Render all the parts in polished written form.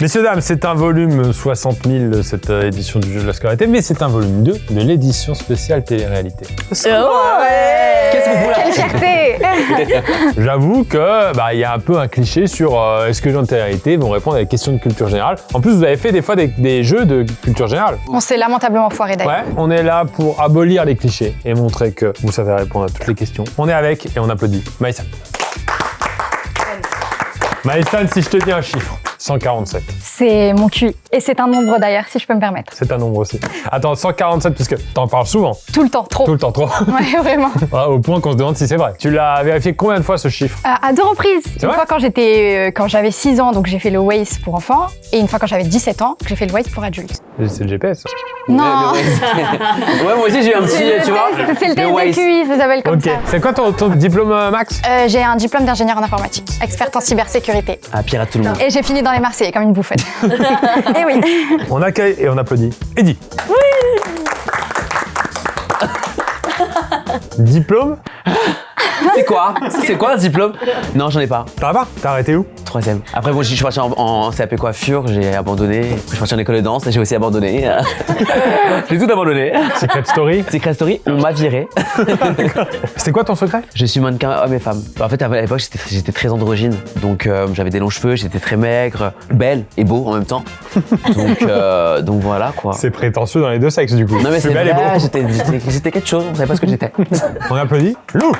Messieurs, dames, c'est un volume 60 000, cette édition du jeu de la scolarité, mais c'est un volume 2 de l'édition spéciale télé-réalité. Qu'est-ce qu'on fout là? Quelle fierté. J'avoue que y a un peu un cliché sur est-ce que les gens de télé-réalité vont répondre à des questions de culture générale. En plus, vous avez fait des fois des jeux de culture générale. On s'est lamentablement foiré d'ailleurs. Ouais, on est là pour abolir les clichés et montrer que vous savez répondre à toutes les questions. On est avec et on applaudit Maïsan. Maïsan, si je te dis un chiffre. 147. C'est mon QI. Et c'est un nombre d'ailleurs, si je peux me permettre. C'est un nombre aussi. Attends, 147, parce que t'en parles souvent. Tout le temps, trop. Tout le temps, trop. Ouais, vraiment. Voilà, au point qu'on se demande si c'est vrai. Tu l'as vérifié combien de fois ce chiffre? À 2 reprises. Une vrai fois quand j'avais 6 ans, donc j'ai fait le Waze pour enfants. Et une fois quand j'avais 17 ans, j'ai fait le Waze pour adultes. C'est le GPS. Ça. Non. Ouais, moi aussi j'ai eu un petit, tu vois. C'est le test de Waze. QI, ça s'appelle comme Ok. ça. C'est quoi ton diplôme, Max? J'ai un diplôme d'ingénieur en informatique, experte en cybersécurité. Ah, pirate tout le monde. Et j'ai fini dans les Marseillais comme une bouffette. Et oui. On accueille et on applaudit Eddy. Diplôme? C'est quoi? C'est quoi un diplôme? Non, j'en ai pas. T'en as pas? T'as arrêté où? 3e. Après, bon, je suis parti en CAP coiffure, j'ai abandonné. Après, je suis parti en école de danse, là j'ai aussi abandonné. J'ai tout abandonné. Secret Story? Secret Story, on m'a viré. C'était quoi ton secret? Je suis mannequin homme et femme. En fait, à l'époque, j'étais très androgyne. Donc, j'avais des longs cheveux, j'étais très maigre, belle et beau en même temps. Donc voilà, quoi. C'est prétentieux dans les deux sexes, du coup. Non, mais c'est belle et vrai, beau. j'étais quelque chose, on savait pas ce que j'étais. On applaudit Lou.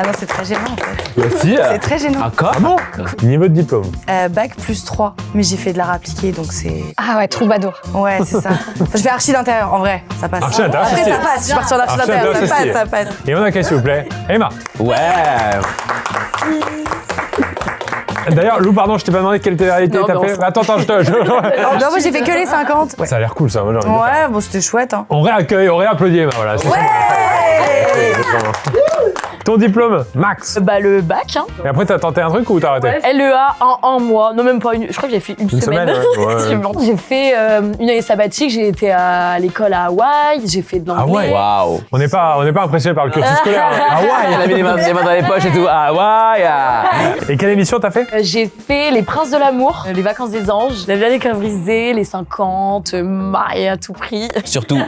Ah non, c'est très gênant en fait. Merci. C'est très gênant. Encore? Ah bon? Niveau de diplôme? Bac plus 3, mais j'ai fait de l'art appliqué donc c'est. Ah ouais, troubadour. Ouais, c'est ça. Je fais archi d'intérieur en vrai, ça passe. Archi d'intérieur, Après c'est ça stylé. passe, je suis partie en archi Archi d'intérieur, ça d'intérieur, passe, c'est ça passe. Et on accueille, s'il vous plaît, Emma. Ouais. D'ailleurs, Lou, pardon, je t'ai pas demandé quelle télé-réalité Non, t'as mais fait. Attends, je te. Non, moi j'ai fait que les 50. Ça a l'air cool, ça. Moi, j'ai envie de le faire. Ouais, bon, c'était chouette. Hein. On réaccueille, on réapplaudit Emma. Voilà, c'est ça. Ton diplôme, Max. Bah le bac, hein. Et après, t'as tenté un truc ou t'as arrêté? LEA en un mois, non même pas une, je crois que j'ai fait une semaine. ouais. J'ai fait une année sabbatique, j'ai été à l'école à Hawaï, j'ai fait de l'anglais. ouais. Waouh. On n'est pas impressionné par le cursus scolaire. Ah Elle a ouais. mis les mains dans les poches et tout. Ah ouais. Et quelle émission t'as fait? J'ai fait Les Princes de l'amour, Les Vacances des Anges, La Vie des Cœurs brisés, Les 50, Mariée à tout prix. Surtout,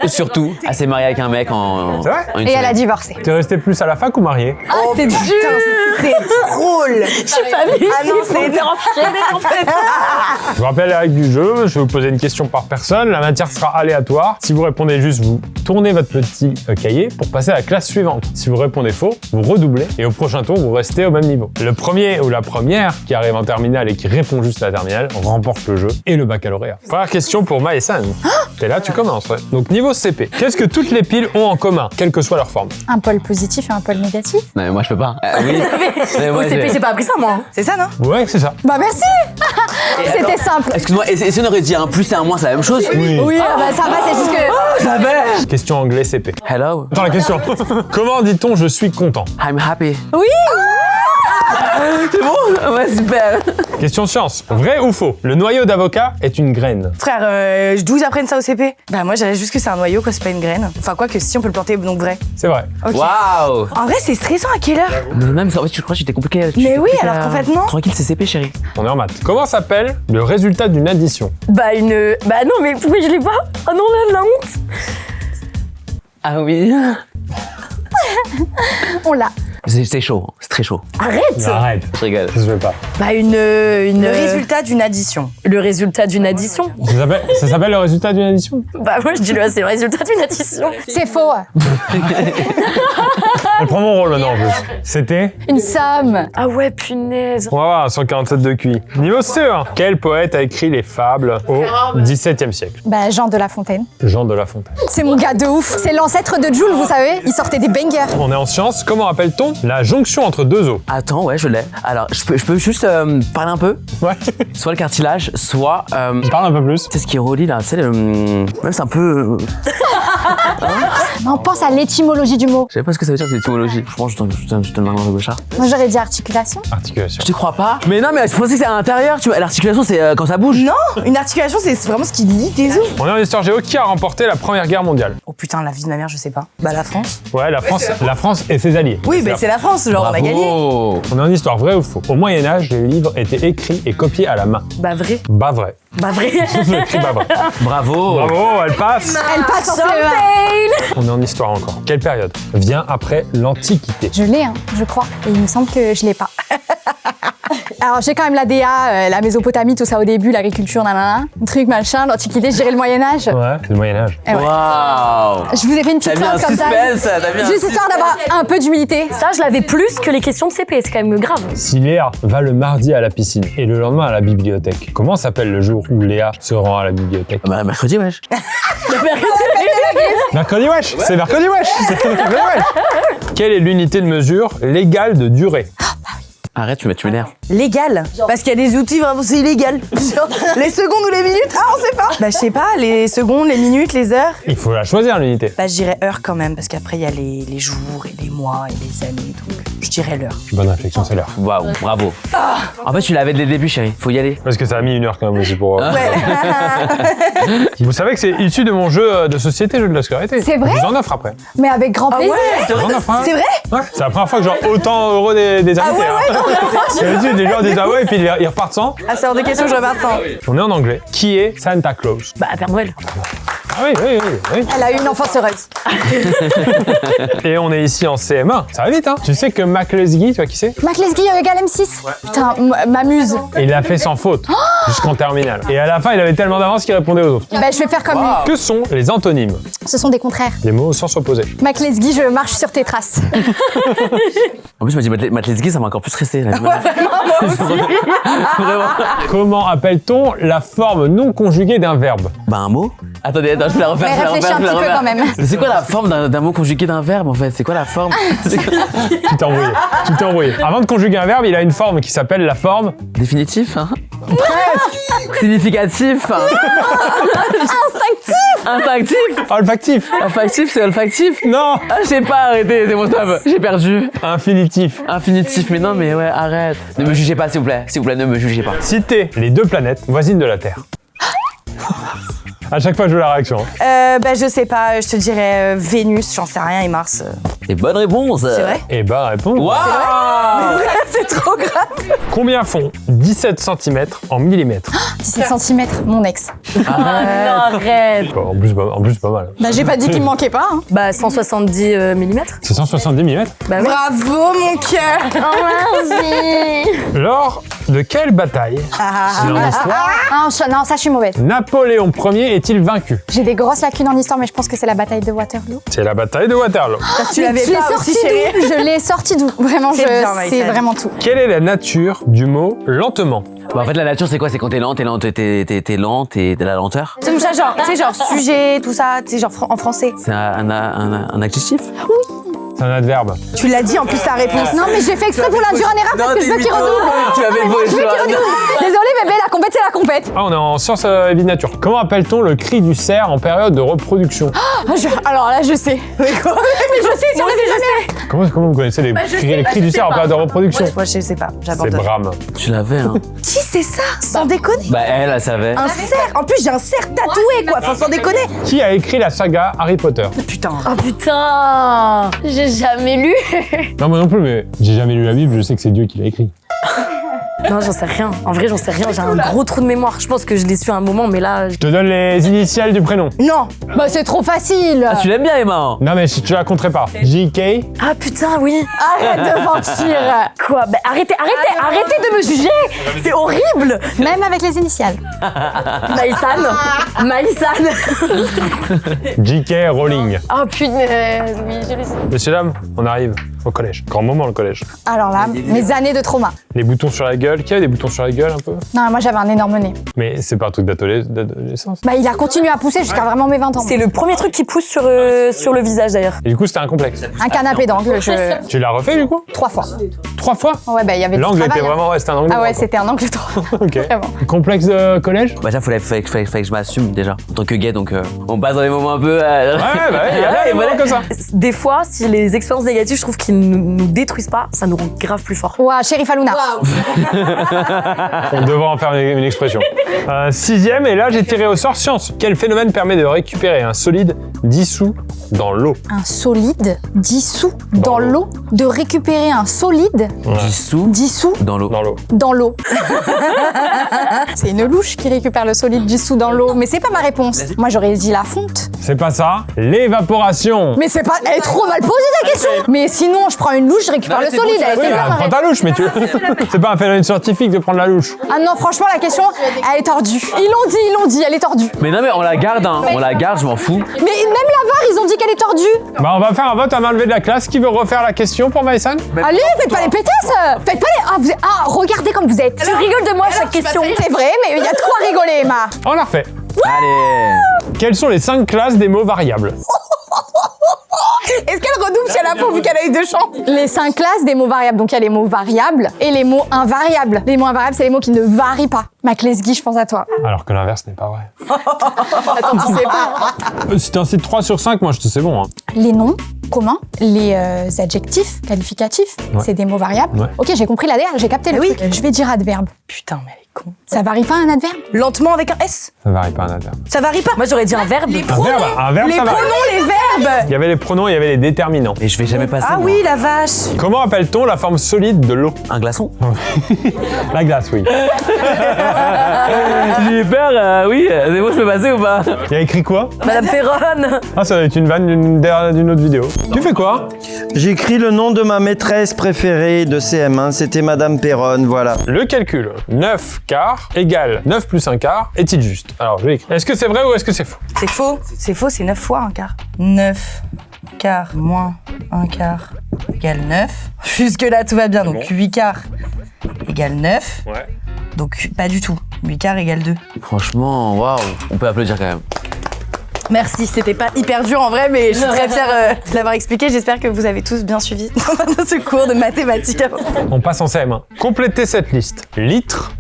elle s'est mariée avec un mec en. C'est vrai? en une Et elle a semaine. divorcé. T'es resté plus à la fac ou marié? Ah c'est dur. C'est drôle. J'ai pas vu Ah non, c'est énorme en fait. Je vous rappelle les règles du jeu, je vais vous poser une question par personne, la matière sera aléatoire. Si vous répondez juste, vous tournez votre petit cahier pour passer à la classe suivante. Si vous répondez faux, vous redoublez et au prochain tour, vous restez au même niveau. Le premier ou la première qui arrive en terminale et qui répond juste à la terminale remporte le jeu et le baccalauréat. Première question pour Maïsan. T'es là, tu commences. Ouais. Donc niveau CP, qu'est-ce que toutes les piles ont en commun, quelle que soit leur forme? Un pôle positif et un pôle négatif. Non, mais moi je peux pas. Oui. Mais moi, J'ai pas appris ça moi. C'est ça, non? Ouais, c'est ça. Bah merci. C'était simple. Excuse-moi, et si on aurait dit un plus et un moins, c'est la même chose? Oui, bah ça va, c'est juste que... J'avais. Question anglais CP. Hello. Attends la question. Comment dit-on je suis content? I'm happy. Oui. C'est bon? Ouais, super. Question science. Vrai ou faux? Le noyau d'avocat est une graine. Frère, d'où ils apprennent ça au CP? Bah moi j'avais juste que c'est un noyau quoi, c'est pas une graine. Enfin quoi que si on peut le planter donc vrai. C'est vrai. Ok. Waouh. En vrai c'est stressant à quelle heure? Non, mais en fait, je crois que j'étais compliqué. Mais oui, alors qu'en fait, non. Tranquille, c'est CP, chérie. On est en maths. Comment s'appelle le résultat d'une addition? Bah une... Bah non mais pourquoi je l'ai pas? Oh non la honte. Ah oui. On l'a. C'est chaud, c'est très chaud. Arrête. Je rigole. Je vais pas. Bah une... Le résultat d'une addition. Le résultat d'une addition. Ça s'appelle le résultat d'une addition? Bah moi je dis c'est le résultat d'une addition. C'est faux. Elle prend mon rôle maintenant en plus. C'était? Une somme. Ah ouais punaise. On va voir, un 147 de QI. Niveau CE1. Quel poète a écrit les fables au XVIIe siècle? Bah Jean de La Fontaine. Jean de La Fontaine. C'est mon gars de ouf. C'est l'ancêtre de Jules, vous savez. Il sortait des bangers. On est en sciences. Comment appelle-t-on la jonction entre deux os? Attends, ouais, je l'ai. Alors, je peux juste parler un peu? Ouais. Soit le cartilage, soit. Parle un peu plus. C'est ce qui relie là, tu sais, même c'est un peu. Non, pense à l'étymologie du mot. Je sais pas ce que ça veut dire. étymologie. Franchement, je te demande un gauchard. Moi, j'aurais dit articulation. Articulation. Je te crois pas. Mais non, mais je pensais que c'est à l'intérieur, tu vois. L'articulation, c'est quand ça bouge. Non, une articulation, c'est vraiment ce qui lie tes os. On est en histoire géo. Qui a remporté la Première Guerre mondiale? Oh putain, la vie de ma mère, je sais pas. Bah la France. Ouais, la France et ses alliés. Oui, mais c'est la France, genre on a gagné. Bravo. On est en histoire, vrai ou faux? Au Moyen-Âge, les livres étaient écrits et copiés à la main. Bah vrai. Bah vrai. Bah vrai. Écrit bah vrai. Bravo. Bravo, elle passe. Elle passe en CE1. On est en histoire encore. Quelle période vient après l'Antiquité? Je l'ai, hein, je crois. Et il me semble que je l'ai pas. Alors, j'ai quand même la DA, la Mésopotamie, tout ça au début, l'agriculture, nanana. Un truc, machin, l'Antiquité, je dirais le Moyen-Âge. Ouais, c'est le Moyen-Âge. Eh ouais. Waouh. Je vous ai fait une T'as petite mis un phrase comme ça. suspense, t'as mis un Juste histoire d'avoir un peu d'humilité. Ça, je l'avais plus que les questions de CP, c'est quand même grave. Si Léa va le mardi à la piscine et le lendemain à la bibliothèque, comment s'appelle le jour où Léa se rend à la bibliothèque? Bah, mercredi, wesh. Mercredi wesh. C'est mercredi wesh. C'est mercredi wesh. Quelle est l'unité de mesure légale de durée? Arrête, tu m'énerves. Légal. Parce qu'il y a des outils vraiment, c'est illégal. Genre, les secondes ou les minutes, ah on sait pas. Bah je sais pas, les secondes, les minutes, les heures. Il faut la choisir l'unité. Bah je dirais heure quand même, parce qu'après il y a les jours et les mois et les années et tout. Je dirais l'heure. Bonne réflexion, c'est l'heure. Waouh, bravo. En fait, tu l'avais dès le début, chérie. Faut y aller. Parce que ça a mis 1 heure quand même aussi pour. Ouais. Vous savez que c'est issu de mon jeu de société, jeu de la scolarité. C'est vrai? Je vous en offre après. Mais avec grand plaisir. Je vous en offre, hein. C'est vrai? Ouais, c'est la première fois que genre autant heureux des invités. D'habitude, les gens disent ah ouais, et puis ils repartent sans. Ah c'est hors de question que je reparte sans. On est en anglais. Qui est Santa Claus? Bah, Père Noël. Ah oui, oui, oui, oui. Elle a eu une enfance heureuse. Et on est ici en CM1. Ça va vite, hein. Tu sais que McLesguy, tu vois qui c'est? Mac Lesguy égale M6. Putain, m'amuse. Et il l'a fait sans faute, jusqu'en terminale. Et à la fin, il avait tellement d'avance qu'il répondait aux autres. Bah, je vais faire comme lui. Que sont les antonymes? Ce sont des contraires. Des mots au sens opposé. Mac Lesguy, je marche sur tes traces. En plus, je me dis, Matletzki, ça m'a encore plus stressé. Là. Vraiment. Comment appelle-t-on la forme non conjuguée d'un verbe? Bah, un mot. Attendez, attends, je vais la refaire. Mais je vais la réfléchis refaire, un je vais la petit peu refaire. quand même. Mais c'est quoi la forme d'un mot conjugué d'un verbe en fait? C'est quoi la forme? C'est quoi- Tu t'es embrouillé. Tu t'es embrouillé. Avant de conjuguer un verbe, il a une forme qui s'appelle la forme. Définitif, hein? Significatif, hein? Instinctif. Olfactif. Olfactif, c'est olfactif. Non. Ah, je sais pas, arrêtez, c'est mon stop. J'ai perdu. Infinitif. Infinitif, mais non, mais ouais, arrête. Ne me jugez pas, s'il vous plaît. S'il vous plaît, ne me jugez pas. Citer les deux planètes voisines de la Terre. À chaque fois, je veux la réaction. Bah je sais pas, je te dirais Vénus, j'en sais rien, et Mars. Et bonne réponse. C'est vrai? Et bah, réponds. Waouh! C'est trop grave. Combien font 17 cm en millimètres? 17 cm, mon ex. Non, arrête. En plus, pas mal. Bah, j'ai pas dit qu'il me manquait pas. Hein. Bah, 170 mm. C'est 170 mm. Bah, oui. Bravo mon cœur. Oh, merci. Lors de quelle bataille dans l'histoire Ah, non, ça, je suis mauvaise. Napoléon Ier est-il vaincu? J'ai des grosses lacunes en histoire, mais je pense que c'est la bataille de Waterloo. C'est la bataille de Waterloo. Tu l'avais Je l'ai pas sorti aussi chérie. d'où? Je l'ai sorti d'où? Vraiment, C'est bien, Maïssa. c'est vraiment tout. Quelle est la nature du mot lentement? Bah, en fait, la nature, c'est quoi? C'est quand t'es lente, t'es lente et de la lenteur. C'est comme ça, genre, tu sais, genre sujet, tout ça, tu sais, genre en français. C'est un adjectif? C'est un adverbe. Tu l'as dit en plus ta réponse. Non, mais j'ai fait exprès pour l'induire en erreur parce que je veux qu'il redouble. Tu avais le Je veux qu'il redouble. Désolée, bébé, la compète, c'est la compète. Ah, on est en sciences et vie de nature. Comment appelle-t-on le cri du cerf en période de reproduction? Alors là, je sais. Mais je sais, j'en avais jamais. Comment vous connaissez les cris du cerf en période de reproduction? Moi je sais pas, C'est j'abandonne. Bram. Tu l'avais, hein? Qui c'est ça? Sans déconner. Bah, elle savait. Un cerf. En plus j'ai un cerf tatoué quoi, enfin sans déconner. Qui a écrit la saga Harry Potter? Putain. Oh putain. J'ai jamais lu. Non, moi non plus, mais j'ai jamais lu la Bible, je sais que c'est Dieu qui l'a écrit. Non, j'en sais rien. En vrai, j'en sais rien. J'ai un gros trou de mémoire. Je pense que je l'ai su à un moment, mais là. Je te donne les initiales du prénom. Non. Bah, c'est trop facile. Ah, tu l'aimes bien, Emma, hein? Non, mais si tu la compterais pas. J.K. Ah putain, oui. Arrête de mentir. Quoi? Bah, arrêtez de me juger. C'est horrible. Même avec les initiales. Maïsan. J.K. Rowling. Oh punaise, oui, je l'ai su. Messieurs, dames, on arrive au collège. Grand moment le collège. Alors là, mes années de trauma. Les boutons sur la gueule, qui a des boutons sur la gueule un peu? Non, moi j'avais un énorme nez. Mais c'est pas un truc d'adolescence. Bah, il a continué à pousser jusqu'à vraiment mes 20 ans. C'est le premier truc qui pousse sur le visage d'ailleurs. Et du coup, c'était un complexe. Un canapé d'angle, je... Tu l'as refait du coup? 3 fois. 3 fois? Ouais, bah, il y avait du L'angle travail, était hein. vraiment, ouais, c'était un angle. Ah ouais, droit, c'était un angle droit. quoi. Ok. Vraiment. Complexe de collège? Bah déjà, fallait que je m'assume déjà. En tant que gay, donc on passe dans des moments un peu... Ouais, bah, il y a des moments comme ça. Des fois, si les expériences négatives, je trouve qu'ils nous détruisent pas, ça nous rend grave plus forts. Ouah, Sheriff Aluna. On devrait en faire une expression. 6e, et là j'ai tiré au sort science. Quel phénomène permet de récupérer un solide dissous dans l'eau? Un solide dissous dans l'eau. De récupérer un solide dissous dans l'eau. Dans l'eau. dans l'eau. C'est une louche qui récupère le solide dissous dans l'eau. Mais c'est pas ma réponse. Moi j'aurais dit la fonte. C'est pas ça. L'évaporation. Mais c'est pas... Elle est trop mal posée ta question. Mais sinon, je prends une louche, je récupère Non, le c'est bon, solide. c'est Elle, Oui, c'est bah, pas ma prends réponse. ta louche, mais tu. C'est pas un phénomène scientifique de prendre la louche. Ah non, franchement, la question, elle est tordue. Ils l'ont dit, elle est tordue. Mais non, mais on la garde, hein. On la garde, je m'en fous. Mais même la VAR, ils ont dit qu'elle est tordue. Bah, on va faire un vote à main levée de la classe. Qui veut refaire la question pour Maïsan? Allez, faites pas les pétasses. Faites pas les... regardez comme vous êtes. Tu rigoles de moi à chaque question. C'est vrai, mais il y a de quoi rigoler, Emma. On la refait. Allez. Quelles sont les 5 classes des mots variables? Est-ce qu'elle redouble si elle a faux vu qu'elle a eu 2 chances? Les 5 classes des mots variables. Donc, il y a les mots variables et les mots invariables. Les mots invariables, c'est les mots qui ne varient pas. Maclesguy, je pense à toi. Alors que l'inverse n'est pas vrai. Attends, tu sais pas. Si t'es un site 3 sur 5, moi je te sais bon. Hein. Les noms communs, les adjectifs, qualificatifs, c'est des mots variables. Ouais. Ok, j'ai compris l'adverbe, j'ai capté le Oui. truc. Je vais dire adverbe. Putain, mais elle est con. Ça varie pas un adverbe? Lentement avec un S. Ça varie pas un adverbe. Ça varie pas. Moi, j'aurais dit un verbe. Un verbe, Les ça varie. pronoms, les verbes. Il y avait les pronoms, il y avait les déterminants. Et je vais jamais passer. Ah moi. oui, la vache. Comment appelle-t-on la forme solide de l'eau? Un glaçon. La glace, oui. J'ai peur, oui. C'est bon, je peux passer ou pas? Il y a écrit quoi? Madame Perronne. Ah, ça doit être une vanne d'une autre vidéo. Tu fais quoi? J'écris le nom de ma maîtresse préférée de CM1, c'était Madame Perronne, voilà. Le calcul 9 quarts égale 9 plus 1 quart est-il juste? Alors, je vais écrire. Est-ce que c'est vrai ou est-ce que c'est faux? C'est faux. C'est faux, c'est 9 fois un quart. 9 quarts moins 1 quart égale 9. Jusque là, tout va bien. Donc 8 quarts égale 9. Ouais. Donc pas du tout. 8 quarts égale 2. Franchement, waouh. On peut applaudir quand même. Merci, c'était pas hyper dur en vrai, mais je suis très fière de l'avoir expliqué. J'espère que vous avez tous bien suivi dans ce cours de mathématiques. On passe en CM1. Complétez cette liste. Litre,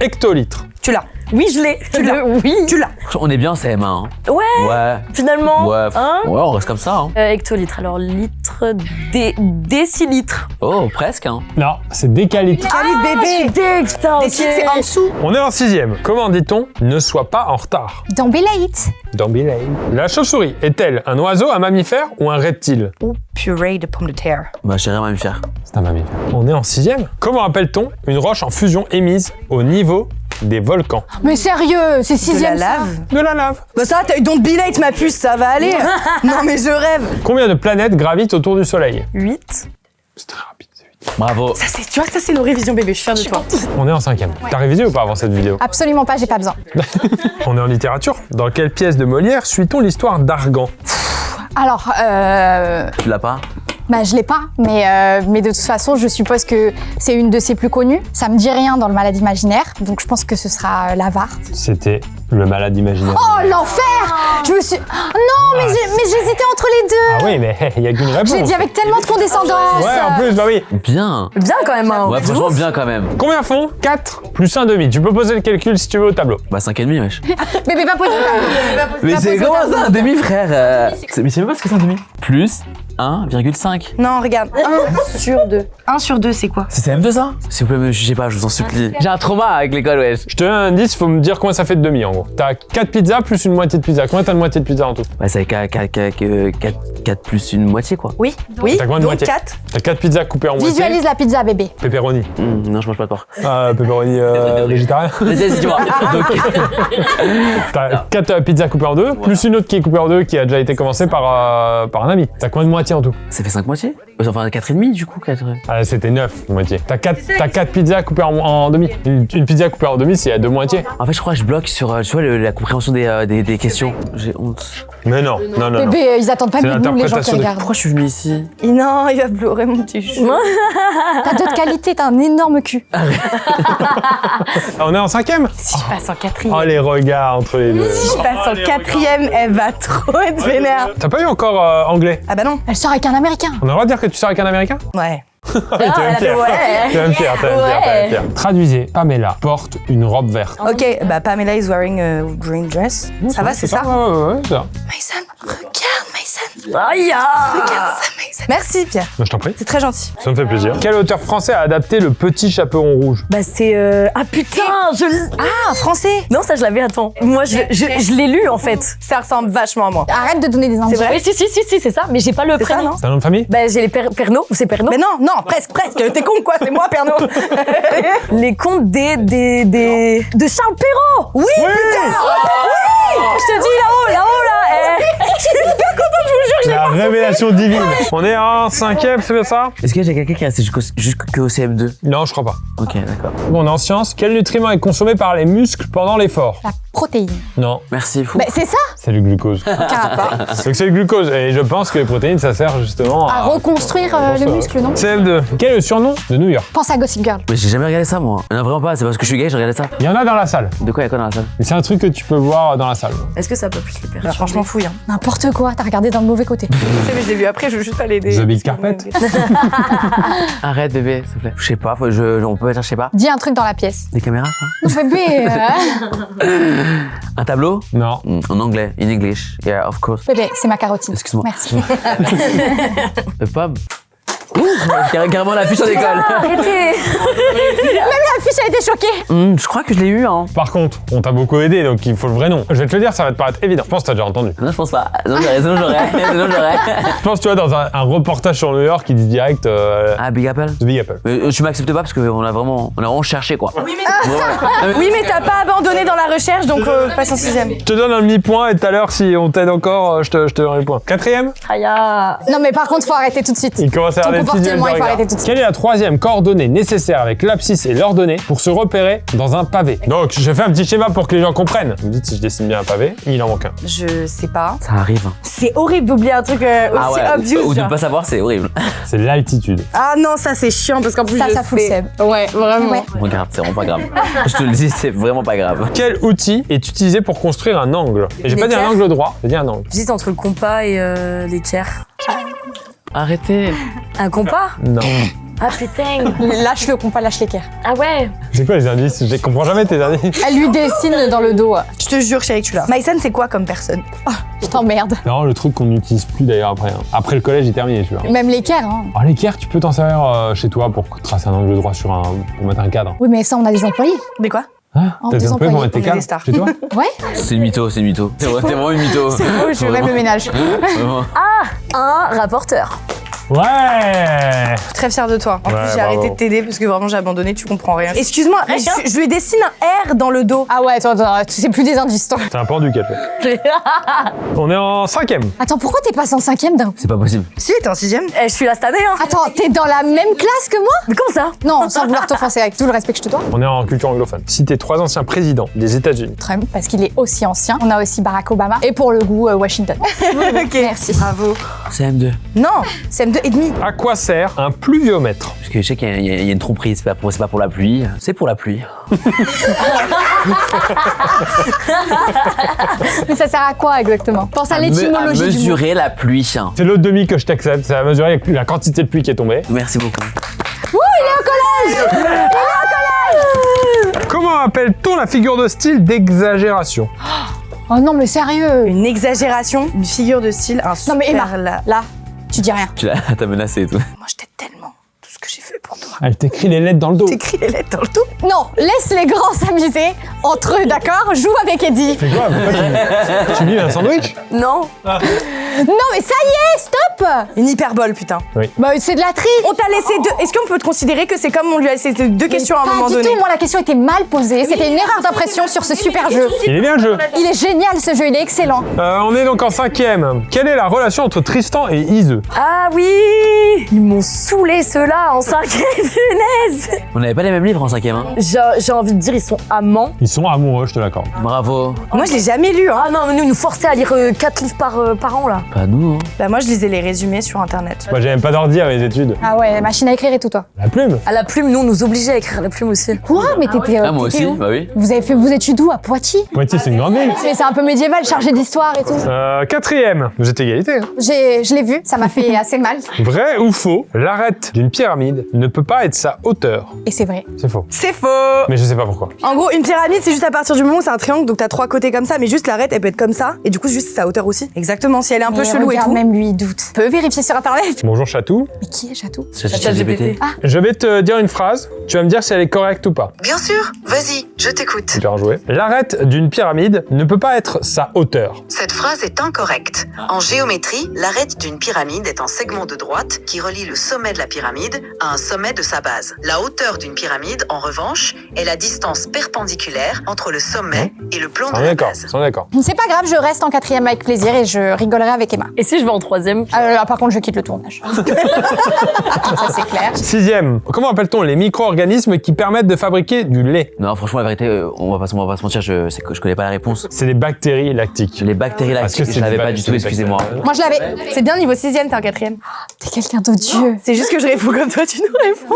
hectolitre. Tu l'as. Oui, je l'ai. Tu l'as. Oui. Tu l'as. On est bien en CM1, hein. Ouais. Ouais. Finalement. Ouais. Hein Ouais, on reste comme ça, hein. Hectolitre. Alors, litre, décilitre. Oh, presque, hein. Non, c'est décalitre. Calice bébé. Putain, Des titres, c'est en dessous. On est en 6e. Comment dit-on ne sois pas en retard? D'embelite. Dans Billy. La chauve-souris est-elle un oiseau, un mammifère ou un reptile? Ou purée de pommes de terre. Bah, chérie, on va me faire. C'est un mammifère. On est en 6e. Comment appelle-t-on une roche en fusion émise au niveau des volcans? Mais sérieux, c'est De 6e la lave. De la lave. Bah ça, t'as eu don't be late, ma puce, ça va aller. Non mais je rêve. Combien de planètes gravitent autour du Soleil? 8. C'est très rapide, c'est 8. Bravo. Ça, c'est, tu vois, ça c'est nos révisions bébé, je suis fière de toi. On est en 5e. T'as révisé ou pas avant cette vidéo? Absolument pas, j'ai pas besoin. On est en littérature. Dans quelle pièce de Molière suit-on l'histoire d'Argan? Alors, Tu l'as pas? bah je l'ai pas, mais de toute façon, je suppose que c'est une de ses plus connues. Ça me dit rien dans le Malade imaginaire, donc je pense que ce sera l'avare. C'était le malade imaginaire. Oh l'enfer! Je me suis... Non, mais j'hésitais entre les deux. Ah oui, mais il y a qu'une réponse. Je l'ai dit avec tellement de condescendance. Ouais, en plus, bah oui. Bien. Bien quand même. Hein. Ouais, De franchement, ouf. bien quand même. Combien font 4 plus 1 demi? Tu peux poser le calcul si tu veux au tableau. Bah, 5,5, wesh. Bébé, va poser Mais c'est poser comment ta- ça, un demi, frère? Mais c'est même pas ce que c'est un demi. Plus 1,5. Non, regarde. 1 sur 2. 1 sur 2, c'est quoi? C'est CM2 ça? S'il vous plaît, me jugez pas, je vous en supplie. J'ai un trauma avec l'école, wesh. Je te donne un indice, faut me dire combien ça fait de demi en gros. T'as 4 pizzas plus une moitié de pizza. Combien t'as de moitié de pizza en tout? Bah, c'est 4 plus une moitié, quoi. Oui, oui. T'as combien de Donc moitié? 4. T'as 4 pizzas coupées en moitié. Visualise la pizza, bébé. Pepperoni. Non, je mange pas de porc. Pepperoni végétarien. Vas-y, dis-moi. Donc, T'as 4 pizzas coupées en deux, plus une autre qui est coupée en deux qui a déjà été commencée par un ami. T'as combien de moitié en tout? ça fait 5 moitiés? Enfin, 4,5 du coup, 4. Ah, c'était 9, moitié. T'as 4 pizzas coupées en demi. Une pizza coupée en demi, c'est à 2 moitiés. En fait, je crois que je bloque sur tu vois, la compréhension des questions. J'ai honte. Mais non. Bébé, ils attendent pas C'est de nous, les gens qui l'interprétation de- regardent. Pourquoi je suis venu ici? Non, il va pleurer, mon petit chou. T'as d'autres qualités, t'as un énorme cul. Ah, on est en 5e? Si je passe en quatrième. Oh, les regards entre les deux. Si je passe en quatrième, elle va trop être vénère. T'as pas eu encore anglais? Ah bah non. Elle sort avec un Américain. On a le droit de dire que tu sors avec un Américain? Ouais. T'es même fier. T'es même fier, t'es même fier. Traduisez, Pamela porte une robe verte. Ok, bah Pamela is wearing a green dress. Ça va, c'est ça? Ouais, c'est ça. Mason, regarde Mason. Aïe Regarde ça, Mason. Merci Pierre, Je t'en prie. c'est très gentil. Ça me fait plaisir. Quel auteur français a adapté Le Petit Chaperon Rouge? Bah c'est... Ah putain, Ah, français. Non, ça je l'avais, attends. Moi je l'ai lu en fait. Ça ressemble vachement à moi. Arrête de donner des indices. vrai? Oui, si, c'est ça, mais j'ai pas le C'est ça, prénom. non? C'est un nom de famille? Bah j'ai les Pernod, c'est Pernod. Mais non, presque. T'es con quoi, c'est moi, Pernod. Les contes de Charles Perrault. Oui, putain. Je te dis là-haut là. Je suis hyper contente, je vous jure, La révélation divine. On est en 5e, c'est bien ça? Est-ce qu'il y a quelqu'un qui est resté jusqu'au CM2? Non, je crois pas. Ok, d'accord. Bon, on est en sciences. Quel nutriment est consommé par les muscles pendant l'effort? La protéine. Non, Merci, fou. Bah, c'est ça. c'est le glucose. Aucun rapport. Donc c'est le glucose. Et je pense que les protéines, ça sert justement À reconstruire le muscle, non? CM2. Quel est le surnom de New York? Pense à Gossip Girl. Mais j'ai jamais regardé ça, moi. Non, vraiment pas. C'est parce que je suis gay, je regardais ça. Il y en a dans la salle. De quoi, il y a quoi dans la salle? Et c'est un truc que tu peux voir dans la salle. Est-ce que ça peut plus les perturber? Franchement, fouille. Hein. N'importe quoi, t'as regardé dans le mauvais côté. Mais je l'ai vu après, je veux juste pas l'aider. The Big Carpet. Arrête, bébé, s'il te plaît. Je sais pas, on peut pas dire, je sais pas. Dis un truc dans la pièce. Des caméras, ça? Bébé, Un tableau? Non. En anglais, in English. Yeah, of course. bébé, c'est ma carotide. Excuse-moi. Merci. Pomme. Carrément l'affiche en école. Arrêtez. La fiche a été choquée. Je crois que je l'ai eu, hein. Par contre, on t'a beaucoup aidé, donc il faut le vrai nom. Je vais te le dire, ça va te paraître évident. Je pense que t'as déjà entendu. Non, je pense pas. Non, j'aurais. Je pense, tu vois, dans un reportage sur New York, il dit direct Ah, Big Apple? The Big Apple. Mais tu m'acceptes pas parce qu'on a vraiment cherché, quoi. Oui, mais t'as pas abandonné dans la recherche, donc passe en sixième. Je te donne un demi-point et tout à l'heure, si on t'aide encore, je te donne le point. 4e? Aya. Non, mais par contre, faut arrêter tout de suite. Il commence à Ton avoir des petits yeux de comportement, il faut regard. arrêter tout de suite. Quelle est la 3e coordonnée nécessaire avec l'abscisse et l'ordonnée pour se repérer dans un pavé? Donc, je fais un petit schéma pour que les gens comprennent. Vous me dites si je dessine bien un pavé, il en manque un. Je sais pas. Ça arrive. C'est horrible d'oublier un truc aussi obvious. Ou de genre. pas savoir, c'est horrible. C'est l'altitude. Ah non, ça c'est chiant parce qu'en plus Ça, je ça fout le sais. seb. Ouais, vraiment. Ouais. Regarde, c'est vraiment pas grave. Je te le dis, c'est vraiment pas grave. Quel outil est utilisé pour construire un angle? Et j'ai pas dit un L'équerre. angle droit, j'ai dit un angle. J'hésite entre le compas et l'équerre. Arrêtez. Un compas? Non. Ah putain. Lâche le compas, lâche l'équerre. Ah ouais. C'est quoi les indices? Je comprends jamais tes indices. Elle lui dessine dans le dos. Je te jure, chérie, que tu l'as. Maïsan, c'est quoi comme personne? Je t'emmerde. Non, le truc qu'on n'utilise plus d'ailleurs après. Hein. Après le collège, il est terminé celui-là. Même l'équerre, hein. Alors l'équerre, tu peux t'en servir chez toi pour tracer un angle droit pour mettre un cadre. Oui, mais ça, on a des employés. Mais quoi? Hein? Oh, T'as des des employés pour mettre tes on est cadres des stars. chez toi? Ouais. C'est une mytho, c'est une mytho. T'es vraiment une mytho. Oh, je fais même le ménage. Vraiment. Un rapporteur. Ouais. Très fière de toi. En Ouais, plus, j'ai bravo. arrêté de t'aider parce que vraiment j'ai abandonné, tu comprends rien. Excuse-moi, mais je lui dessine un R dans le dos. Ah ouais, attends, c'est plus des indices, toi. C'est un pendu qu'elle fait. On est en 5e. Attends, pourquoi t'es passé en 5e d'un coup? C'est pas possible. Si, t'es en sixième. Je suis là cette année, hein. Attends, t'es dans la même classe que moi? Mais comment ça? Non, sans vouloir t'offenser, avec tout le respect que je te dois. On est en culture anglophone. Citez 3 anciens présidents des États-Unis. Trump, parce qu'il est aussi ancien. On a aussi Barack Obama. Et pour le goût, Washington. Ok. Merci. Bravo. CM2. Non, c'est M2,5. À quoi sert un pluviomètre? Parce que je sais qu'il y a une tromperie, c'est pas pour la pluie. C'est pour la pluie. Mais ça sert à quoi exactement? Pense à l'étymologie à du mot. mesurer la pluie. C'est l'autre demi que je t'accepte. Ça va mesurer la quantité de pluie qui est tombée. Merci beaucoup. Comment appelle-t-on la figure de style d'exagération? Oh non, mais sérieux. Une exagération, une figure de style, un super Non mais Emma, là. là, tu dis rien. Tu t'as menacé et tout. Moi, je t'aide tellement. Tout ce que j'ai fait pour toi. Elle t'écrit les lettres dans le dos. T'écris les lettres dans le dos. Non, laisse les grands s'amuser entre eux, d'accord? Joue avec Eddie. C'est quoi? Pourquoi tu lis un sandwich? Non. Non mais ça y est, stop. Une hyperbole, putain. Bah c'est de la tri. On t'a laissé deux. Est-ce qu'on peut te considérer que c'est comme on lui a laissé deux questions à un moment Pas du donné? tout, moi la question était mal posée. C'était une erreur d'impression sur ce super jeu. Il est bien le jeu. Il est génial ce jeu, il est excellent. On est donc en 5e. Quelle est la relation entre Tristan et Ise? Ah oui. Ils m'ont saoulé ceux-là en 5e, punaise. On n'avait pas les mêmes livres en 5e. Hein. J'ai envie de dire, ils sont amants. Ils sont amoureux, je te l'accorde. Bravo. Moi, je l'ai jamais lu. Hein. Ah non, mais nous, ils nous forçaient à lire 4 livres par an, là. Pas nous. Hein. Bah, moi, je lisais les résumés sur internet. Moi, j'ai même pas d'ordi à mes études. Ah ouais, machine à écrire et tout toi. La plume. À la plume, nous, on nous obligeait à écrire à la plume aussi. Quoi? Mais t'étais Ah, moi t'étais aussi, où? bah oui. Vous avez fait vos études où? À Poitiers? Poitiers, c'est une grande ville. Mais c'est un peu médiéval, chargé d'histoire et tout. 4e. Vous êtes égalité. Hein. Je l'ai vu, ça m'a fait assez mal. Vrai ou faux, l'arête d'une pyramide ne peut pas être sa hauteur. Et c'est vrai. C'est faux. C'est faux. Mais je sais pas pourquoi. En gros, une pyramide, c'est juste à partir du moment où c'est un triangle, donc t'as 3 côtés comme ça, mais juste l'arête, elle peut être comme ça, et du coup, juste sa hauteur aussi. Exactement, si elle est un peu Mais chelou et regarde, tout. même lui il doute. Tu peux vérifier sur internet. Bonjour Chatou. Mais qui est Chatou? C'est ChatGPT. Je vais te dire une phrase. Tu vas me dire si elle est correcte ou pas. Bien sûr, vas-y, je t'écoute. Bien joué. L'arête d'une pyramide ne peut pas être sa hauteur. Cette phrase est incorrecte. En géométrie, l'arête d'une pyramide est un segment de droite qui relie le sommet de la pyramide à un sommet de sa base. La hauteur d'une pyramide, en revanche, est la distance perpendiculaire entre le sommet et le plan On de est la d'accord. base. On est d'accord. C'est pas grave, je reste en 4e avec plaisir et je rigolerai avec Emma. Et si je vais en 3e? Là, par contre, je quitte le tournage. Ça, c'est clair. 6e. Comment appelle-t-on les micro-organismes qui permettent de fabriquer du lait? Non, franchement, la vérité, on va pas se mentir, je connais pas la réponse. C'est les bactéries lactiques. Les bactéries Parce que lactiques, c'est je l'avais des pas du tout, bactéries. excusez-moi. Moi, je l'avais. C'est bien, niveau 6ème, t'es en 4ème. T'es quelqu'un d'odieux. C'est juste que je réponds comme toi, tu nous réponds.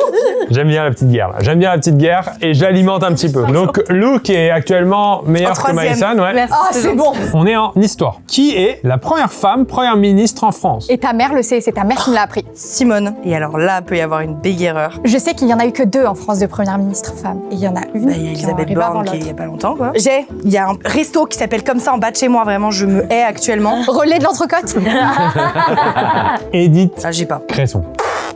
J'aime bien la petite guerre. Là. J'aime bien la petite guerre et j'alimente un petit peu. Donc Luke est actuellement meilleur que 3ème. Maïsan, ouais. Merci, Ah, c'est gentil. bon. On est en histoire. Qui est la première femme première ministre en France? Et ta mère le sait, c'est ta mère qui me l'a appris. Simone. Et alors là, peut y avoir une big erreur. Je sais qu'il y en a eu que 2 en France de première ministre femme. Et il y en a une Bah, il y a qui Elisabeth arrive avant Borne qui est il l'autre. y a pas longtemps, quoi. Il y a un resto qui s'appelle comme ça en bas de chez moi, vraiment, je me hais actuellement. Relais de l'entrecôte. Edith Ah, j'ai pas. Cresson.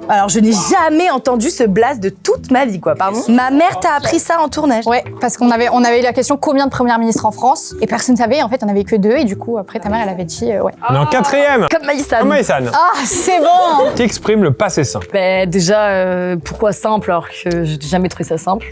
Alors, je n'ai jamais entendu ce blast de toute ma vie, quoi, pardon. Ma mère t'a appris ça en tournage. Ouais, parce qu'on avait eu la question combien de premières ministres en France et personne savait. En fait, on avait que 2 et du coup, après, ta mère, elle avait dit ouais. On est en 4e. Comme Maïsan. Comme Maïsan. Ah, c'est bon. Qui exprime le passé simple? Ben déjà, pourquoi simple alors que j'ai jamais trouvé ça simple?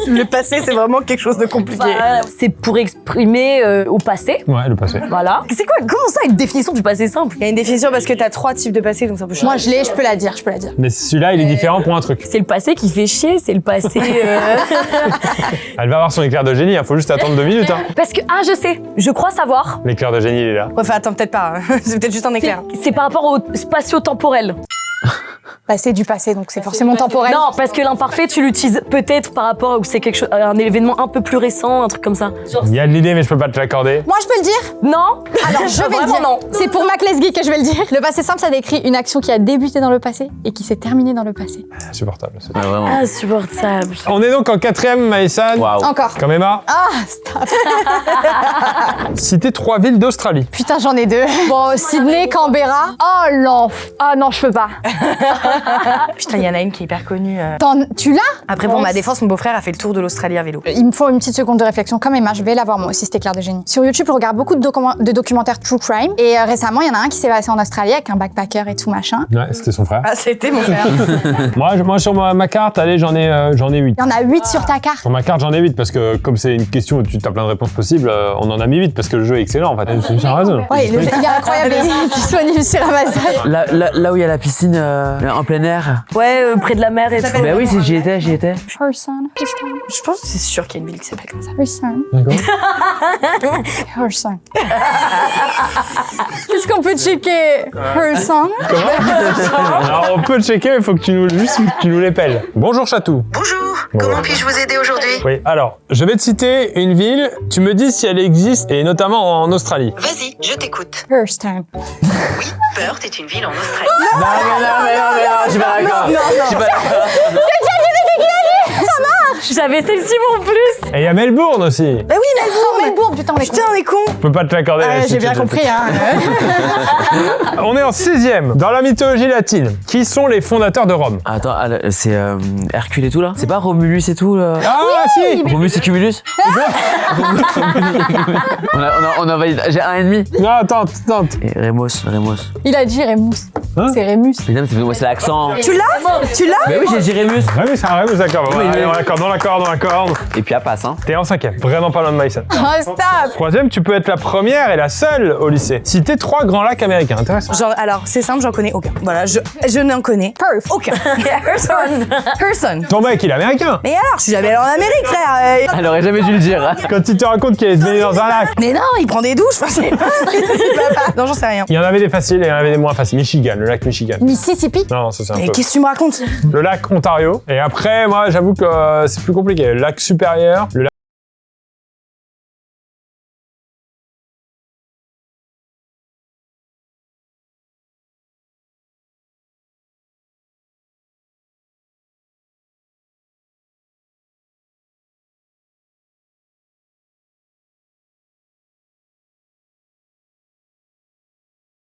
Le passé, c'est vraiment quelque chose de compliqué. C'est pour exprimer au passé. Ouais, le passé. Voilà. C'est quoi? Comment ça, une définition du passé simple? Il y a une définition parce que t'as 3 types de passé, donc c'est un peu chiant. Moi, je peux la dire, je peux la dire. Mais celui-là, il est différent pour un truc. C'est le passé qui fait chier, c'est le passé. Elle va avoir son éclair de génie, il faut juste attendre 2 minutes. Hein. Parce que, je sais, je crois savoir. L'éclair de génie, il est là. Ouais, enfin, attends, peut-être pas. C'est peut-être juste un éclair. C'est par rapport au spatio-temporel. Passé du passé, donc c'est forcément temporel. Non, parce que l'imparfait, tu l'utilises peut-être par rapport où c'est quelque chose, un événement un peu plus récent, un truc comme ça. Il y a de l'idée, mais je peux pas te l'accorder. Moi, je peux le dire. Non. Alors, je vais le Vraiment dire. non. C'est pour Mac Lesguy que je vais le dire. Le passé simple, ça décrit une action qui a débuté dans le passé et qui s'est terminée dans le passé. Insupportable. Ouais, vraiment. Insupportable. On est donc en 4e, Maïsan. Waouh. Encore. Comme Emma. Ah, stop. Citez 3 villes d'Australie. Putain, j'en ai 2. Bon, Sydney, Canberra. Oh, l'enf. Ah non, je peux pas. Putain, il y en a une qui est hyper connue. Tu l'as? Après, pour ma défense, mon beau-frère a fait le tour de l'Australie à vélo. Il me faut une petite seconde de réflexion. Comme Emma, je vais l'avoir moi aussi, cet éclair de génie. Sur YouTube, je regarde beaucoup de documentaires true crime. Et récemment, il y en a un qui s'est passé en Australie avec un backpacker et tout machin. Ouais, c'était son frère. Ah, c'était mon frère. Moi sur ma carte, allez, j'en ai 8. Il y en a 8 sur ta carte. Sur ma carte, j'en ai 8 parce que comme c'est une question où tu as plein de réponses possibles, on en a mis 8 parce que le jeu est excellent en fait. C'est une raison. Ouais, il est incroyable. Il est disponible sur Amazon. Là où il y a la piscine en plein air. Ouais, près de la mer et tout. Bah oui, j'y étais. Person. Je pense que c'est sûr qu'il y a une ville qui s'appelle comme ça. Person. D'accord. Person. Qu'est-ce qu'on peut checker? Person. Alors on peut checker, mais il faut que tu nous l'épelles. Bonjour Chatou. Bonjour, comment puis-je vous aider aujourd'hui? Oui, alors, je vais te citer une ville, tu me dis si elle existe, et notamment en Australie. Vas-y, je t'écoute. First time. Oui, Perth est une ville en Australie. Non, je suis pas d'accord. Je suis pas d'accord. J'avais celle-ci en plus. Et il y a Melbourne aussi. Bah oui, Melbourne, putain, on est con. Putain, on est con. Je peux pas te l'accorder. J'ai c'est bien tout, compris, hein. On est en 6e. Dans la mythologie latine, qui sont les fondateurs de Rome? Attends, c'est Hercule et tout là? C'est pas Romulus et tout là? Ah si. Romulus et Cumulus? on a validé. J'ai un ennemi. Non, attends. Et Rémus. Il a dit Rémus. Hein C'est Rémus. Mais non, mais c'est l'accent. Tu l'as Mais oui, j'ai dit Rémus. Rémus, c'est un Rémus, d'accord. Bah, Oui, allez, oui. dans l'accord. Et puis elle passe, hein. T'es en 5e. Vraiment pas loin de Maïsen. Oh, stop. 3e, tu peux être la première et la seule au lycée. Citer 3 grands lacs américains. Intéressant. Genre, alors, c'est simple, j'en connais aucun. Voilà, je n'en connais Perth. aucun. Person. Ton mec, il est américain. Mais alors, je suis jamais allée en Amérique, frère. Elle aurait jamais dû le dire. Quand il te raconte qu'il est baigné dans un lac. Mais non, il prend des douches, enfin, c'est pas. Non, j'en sais rien. Il y en avait des faciles et il y en avait des moins faciles. Michigan, le lac Michigan. Mississippi. Non, ça c'est un Mais peu. qu'est-ce que tu me racontes? Le lac Ontario. Et après, moi, j'avoue que c'est plus compliqué. Le lac supérieur, le lac.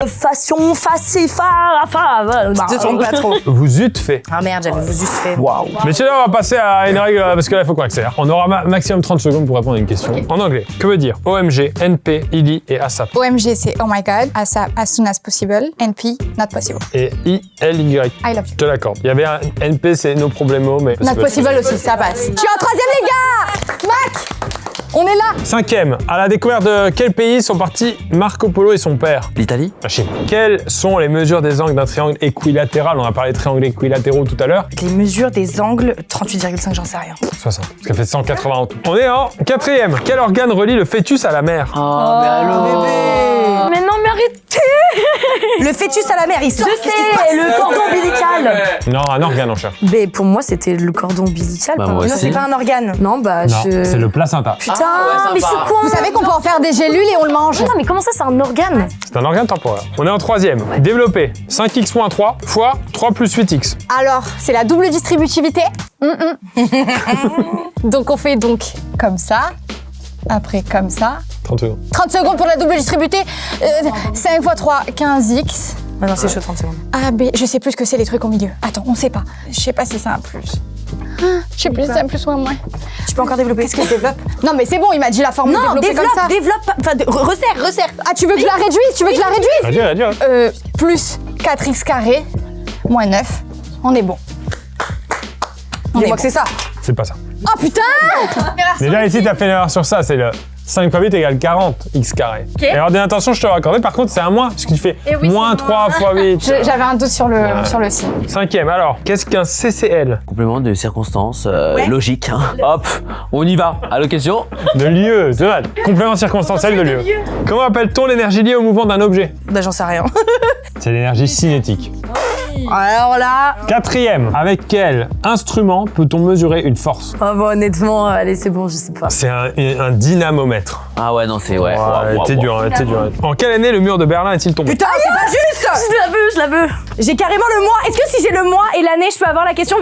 Fashion, Te trompe pas trop. Vous eûtes fait. Ah merde, j'avais vous juste fait. Waouh. Mais là, on va passer à une règle parce que là, il faut qu'on accélère. On aura maximum 30 secondes pour répondre à une question. En anglais, que veut dire OMG, NP, ILI et ASAP? OMG, c'est Oh my God. ASAP, as soon as possible. NP, not possible. Et ILY. I love you. Je te l'accorde. Il y avait un NP, c'est nos problèmes, mais. Not possible aussi, ça passe. Je suis en 3e, les gars. Mac, on est là. 5e, à la découverte de quel pays sont partis Marco Polo et son père? L'Italie? La Chine. Quelles sont les mesures des angles d'un triangle équilatéral? On a parlé de triangles équilatéraux tout à l'heure. Les mesures des angles, 38,5, j'en sais rien. 60. Parce qu'elle fait 180 en tout. On est en 4e. Quel organe relie le fœtus à la mère? Oh, mais alors. Mais non, mais arrêtez. Le fœtus à la mer, il sort. Je sais, le cordon ombilical. Non, un organe en cherche. Mais pour moi, c'était le cordon ombilical. Bah, pardon. moi Non, aussi. c'est pas un organe. Non, bah Non, je... c'est le placenta. Putain, Ah, ouais, mais sympa. c'est quoi? Vous savez qu'on peut en faire des gélules et on le mange. Non, mais comment ça, c'est un organe? C'est un organe temporaire. On est en 3e. Développer 5x moins 3 fois 3 plus 8x. Alors, c'est la double distributivité. Donc, on fait donc comme ça. Après, comme ça. 30 secondes. 30 secondes pour la double distributivité. 5 x 3, 15x. Ah non, c'est chaud, 30 secondes. A, B, je sais plus ce que c'est les trucs au milieu. Attends, on sait pas. Je sais pas si c'est un plus. Je sais plus si c'est un plus ou un moins. Tu peux encore développer. Qu'est-ce que je développe? Non, mais c'est bon, il m'a dit la forme Non, développée comme ça. développe. Enfin, resserre. Ah, tu veux que je la réduise? Tu veux que je la réduise? Vas-y. Plus 4x carré, moins 9. On est bon. On est Dis-moi bon. que c'est ça. C'est pas ça. Oh putain! Déjà ici, t'as fait une erreur sur ça. C'est le 5 fois 8 égale 40 x carré. Erreur d'inattention, je te raccorde. Par contre, c'est un moins, parce que tu fais moins 3 fois 8. J'avais un doute sur le signe. 5e, alors, qu'est-ce qu'un CCL? Complément de circonstances logique. Hein. Hop, on y va. Allocation. De lieu, c'est mal. Complément circonstanciel de lieu. Comment appelle-t-on l'énergie liée au mouvement d'un objet? Bah, j'en sais rien. C'est l'énergie cinétique. Alors là. 4e, avec quel instrument peut-on mesurer une force? Oh, bon, honnêtement, allez, c'est bon, je sais pas. C'est un dynamomètre. Ah ouais, non, c'est ouais. T'es dur, t'es dur. En quelle année le mur de Berlin est-il tombé? Putain, c'est pas juste. Je la veux. J'ai carrément le mois. Est-ce que si j'ai le mois et l'année, je peux avoir la question?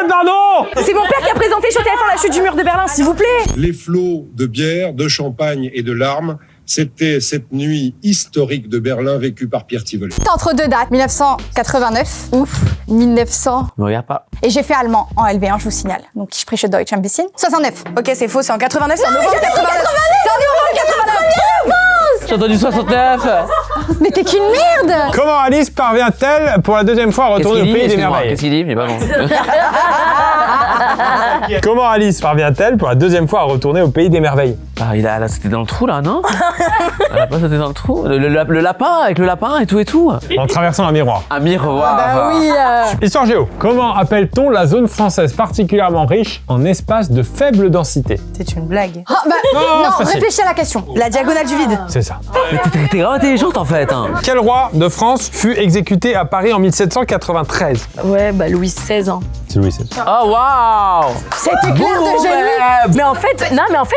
Pardon! C'est mon père qui a présenté sur TF1 la chute du mur de Berlin, s'il vous plaît. Les flots de bière, de champagne et de larmes, c'était cette nuit historique de Berlin vécue par Pierre Tivoli. Entre deux dates, 1989, ouf, 1900. Me regarde pas. Et j'ai fait allemand en LV1, je vous signale. Donc, je spreche Deutsch ein bisschen. 69. Ok, c'est faux, c'est en 89, c'est en novembre 89. C'est en novembre 89. J'ai entendu 69. Mais t'es qu'une merde! Comment Alice parvient-elle pour la deuxième fois à Qu'est-ce retourner qu'il au dit? pays des Excuse-moi, merveilles? qu'est-ce qu'il dit? Mais pas bon. Comment Alice parvient-elle pour la deuxième fois à retourner au pays des merveilles? Ah, il a sauté dans le trou là, non? Elle a pas sauté dans le trou? Le lapin, avec le lapin et tout. En traversant un miroir. Un miroir. Bah oui. Histoire géo. Comment appelle-t-on la zone française particulièrement riche en espaces de faible densité? C'est une blague. Ah, bah, non, facile. réfléchis à la question. La diagonale du vide. C'est ça. Mais t'es grave intelligente en fait. Hein. Quel roi de France fut exécuté à Paris en 1793? Ouais, bah Louis XVI. Hein. C'est Louis XVI. Oh waouh! C'était clair de génie. Mais en fait,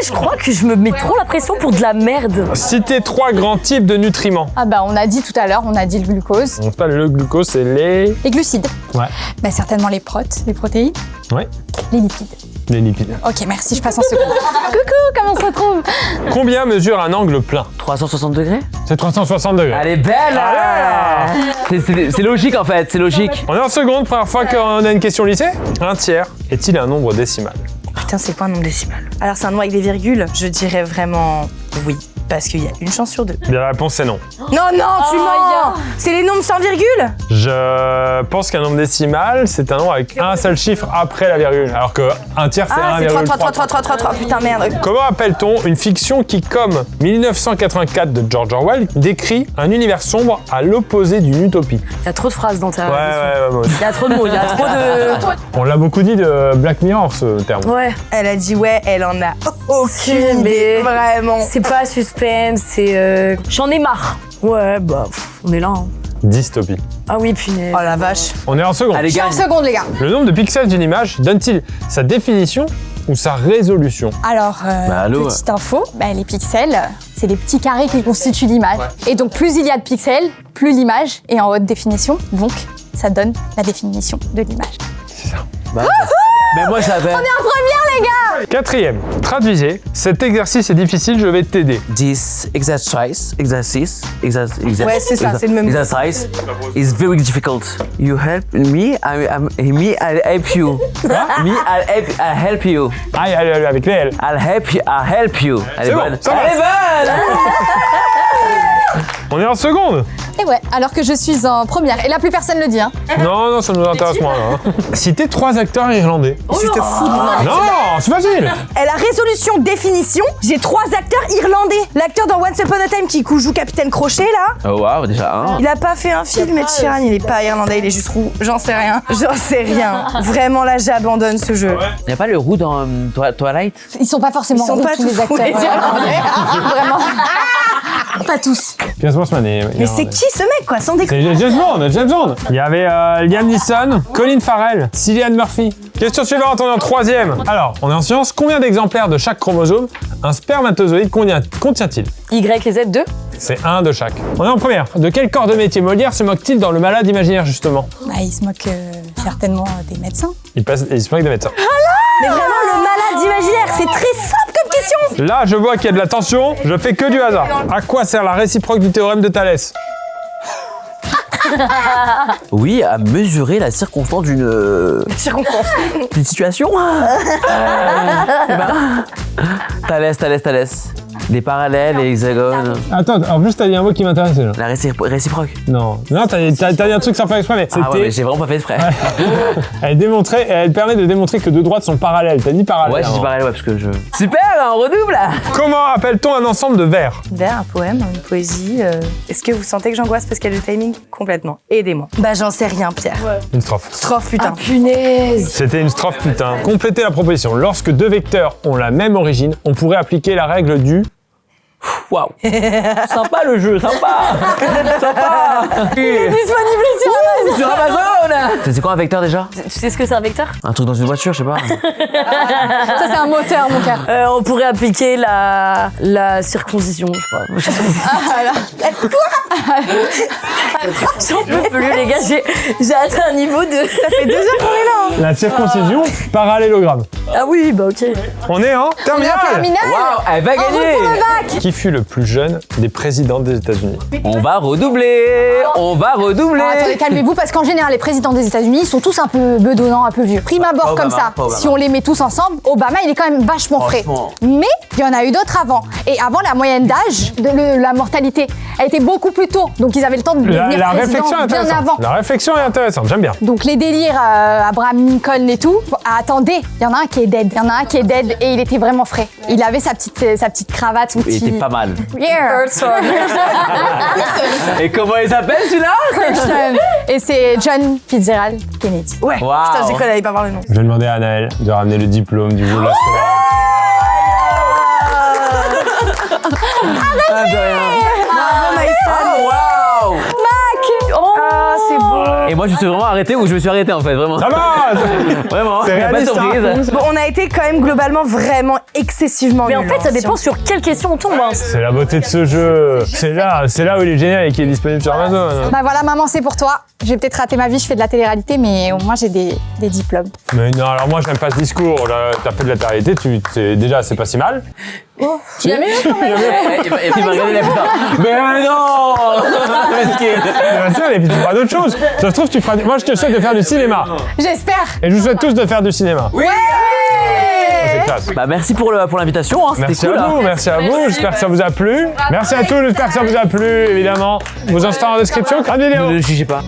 je crois que je me mets trop la pression pour de la merde. Citez 3 grands types de nutriments. Ah bah, on a dit tout à l'heure, on a dit le glucose. Donc pas le glucose, c'est les... Les glucides. Ouais. Bah, certainement les protéines. Ouais. Les lipides. Les lipides. Ok, merci, je passe en seconde. Coucou, comment on se retrouve? Combien mesure un angle plein? 360 degrés. C'est 360 degrés. Elle est belle là. C'est logique en fait, c'est logique. On est en seconde, première fois qu'on a une question lycée. Un tiers est-il un nombre décimal? Putain, c'est quoi un nombre décimal? Alors, c'est un nombre avec des virgules? Je dirais vraiment oui. Parce qu'il y a une chance sur 2. Bien, la réponse c'est non. Non, tu mens! C'est les nombres sans virgule? Je pense qu'un nombre décimal, c'est un nombre avec un seul chiffre après la virgule. Alors qu'un tiers, c'est Ah, c'est 1,3. 3. Putain, merde. Comment appelle-t-on une fiction qui, comme 1984 de George Orwell, décrit un univers sombre à l'opposé d'une utopie? Il y a trop de phrases dans ta. Ouais, moi aussi. Il y a trop de mots, il y a trop de. On l'a beaucoup dit de Black Mirror, ce terme. Ouais. Elle a dit ouais, elle en a aucune idée. Vraiment. C'est pas suspense, c'est. J'en ai marre. Ouais, bah, on est là. Hein. Dystopie. Ah oui, punaise. Oh la vache. On est en seconde. Allez, Je suis en gagne. seconde, les gars. Le nombre de pixels d'une image donne-t-il sa définition ou sa résolution? Alors, allô, petite info, les pixels, c'est les petits carrés qui constituent l'image. Et donc, plus il y a de pixels, plus l'image est en haute définition. Donc, ça donne la définition de l'image. Mais moi j'avais. En première, les gars! Quatrième, traduisez. Cet exercice est difficile, je vais t'aider. This exercise. Ouais, c'est ça, c'est le même. Exercise is very difficult. You help me, I'll help you. I'll help you. Allez, avec les L. I'll help you. Elle est C'est bon, bonne. ça Elle est bonne. On est en seconde. Et ouais, alors que je suis en première. Et là, plus personne le dit, hein. Non, ça nous intéresse moins, là. Citez 3 acteurs irlandais. Tu te fous de moi. Non, c'est facile. Elle a résolution, définition. J'ai 3 acteurs irlandais. L'acteur dans Once Upon a Time qui joue Capitaine Crochet, là. Oh waouh, déjà un. Il a pas fait un film, Ed Sheeran, il est pas irlandais, il est juste roux. J'en sais rien. Vraiment, là, j'abandonne ce jeu. Y a pas le roux dans Twilight? Ils sont pas forcément Ils sont roux, pas tous tous les acteurs. roux, les Irlandais. Vraiment. Pas tous. Pierce Brosnan est Mais c'est qui ce mec, quoi, sans déconner? C'est James Bond. Il y avait Liam Neeson, Colin Farrell, Cillian Murphy. Question suivante, on est en troisième. Alors, on est en science. Combien d'exemplaires de chaque chromosome un spermatozoïde contient-il? Y et Z, 2. C'est un de chaque. On est en première. De quel corps de métier Molière se moque-t-il dans Le Malade imaginaire, justement? Il se moque certainement des médecins. Il se moque des médecins. Mais vraiment, le malade imaginaire, c'est très simple comme question. Là, je vois qu'il y a de la tension. Je fais que du hasard. À quoi sert la réciproque du théorème de Thalès? Oui, à mesurer la circonstance d'une situation. Thalès. Les parallèles, les hexagones. Attends, en plus, t'as dit un mot qui m'intéressait, là. La réciproque. Non, t'as dit un truc sans faire exprès, mais c'était... Ah ouais, mais j'ai vraiment pas fait exprès. Elle permet de démontrer que deux droites sont parallèles. T'as dit parallèle. Ouais, j'ai dit avant. parallèle, ouais, parce que je... Super, on redouble. Comment appelle-t-on un ensemble de vers? Vers un poème, une poésie. Est-ce que vous sentez que j'angoisse parce qu'il y a le timing? Complètement. Aidez-moi. Bah, j'en sais rien, Pierre. Une strophe. Strophe, putain. Punaise. C'était une strophe, putain. Complétez la proposition. Lorsque deux vecteurs ont la même origine, on pourrait appliquer la règle du... Waouh. Sympa le jeu, sympa. Disponible Sur Amazon. C'est quoi un vecteur déjà? Tu sais ce que c'est un vecteur? Un truc dans une voiture, je sais pas. Ça, c'est un moteur, mon gars. On pourrait appliquer la circoncision, je sais pas. J'en peux plus, les gars, j'ai atteint un niveau de... Ça fait 2 heures qu'on est là. La circoncision, parallélogramme. Ah oui, bah ok. On est en terminale. Terminal. Waouh, elle va gagner. Qui fut le plus jeune des présidents des États-Unis? On va redoubler. Attendez, calmez-vous, parce qu'en général, les présidents des États-Unis, ils sont tous un peu bedonnants, un peu vieux. Prime abord, Pas comme Obama, ça, pas Obama. si on les met tous ensemble, Obama, il est quand même vachement frais. Franchement. Mais il y en a eu d'autres avant. Et avant, la moyenne d'âge, la mortalité, elle était beaucoup plus tôt. Donc, ils avaient le temps de devenir La président réflexion est bien intéressante. avant. La réflexion est intéressante, j'aime bien. Donc les délires Abraham Lincoln et tout. Attendez, il y en a un qui est dead. Et il était vraiment frais. Il avait sa petite cravate, son Il petit... était pas mal. Yeah. Et comment il s'appelle celui-là? Et c'est John Fitzgerald Kennedy. Ouais. Waouh. Putain, je déconne, elle allait pas voir le nom. Je vais demander à Anaël de ramener le diplôme du vol scolaire. Bravo, Maïssa. Waouh. Ah, c'est beau. Et moi Moi, je me suis vraiment arrêté où je me suis arrêté en fait, vraiment. Ça va. Vraiment, C'est y a pas de réaliste, surprise. Bon, on a été quand même globalement vraiment excessivement Mais en nuls, fait, ça hein, dépend si on- sur quelle question on tombe. Hein. C'est la beauté de ce jeu. C'est là où il est génial et qui est disponible sur Amazon. Bah voilà, maman, c'est pour toi. J'ai peut-être raté ma vie, je fais de la télé-réalité, mais au moins j'ai des diplômes. Mais non, alors moi j'aime pas ce discours. Là, t'as fait de la télé-réalité, déjà c'est pas si mal. Il y a mieux quand même. Et puis il m'a regardé la putain. Mais non. Mesquine. Et puis tu feras d'autres choses. Ça se trouve, tu feras. Moi je te souhaite de faire du cinéma. J'espère. Et je vous souhaite tous de faire du cinéma. Oui. C'est classe. Bah merci pour l'invitation, hein. C'était Merci cool. à vous, merci à vous. J'espère que ça vous a plu. Merci à tous, j'espère que ça vous a plu, évidemment. Vos instants en description, grande vidéo. Ne jugez pas.